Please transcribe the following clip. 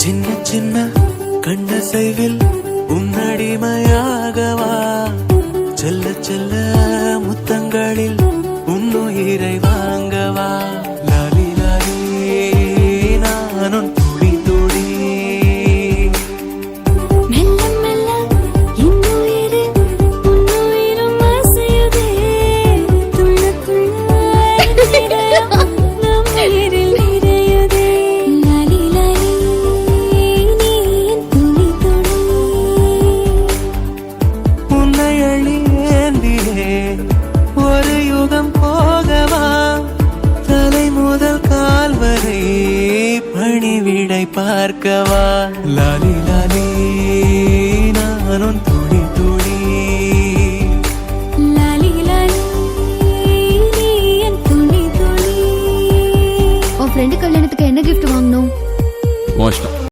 சின்ன சின்ன கண்ணசைவில் உன்னடிமையாகவா செல்ல செல்ல முத்தங்களில் உன்னுயிரை வாங்கவா லாலி லாலி நானும் துளி துளி மெல்ல மெல்ல இன்னுயிரு உன்னுயிரும் அசையுதே துள்ள துள்ள நம் உயிரில் நிறையுதே லாலி லாலி நீ துளி துளி உன்னை அள்ளி ஏந்தியே ஒரு யுகம் போகவா தலை முதல் கால் வரை பணிவிடை பார்க்கவா லாலி லாலி நானும் துளி துளி லாலி லாலி நீ என் துளி துளி. உன் ஃப்ரெண்டு கல்யாணத்துக்கு என்ன கிஃப்ட் வாங்கணும்? மோஷனம்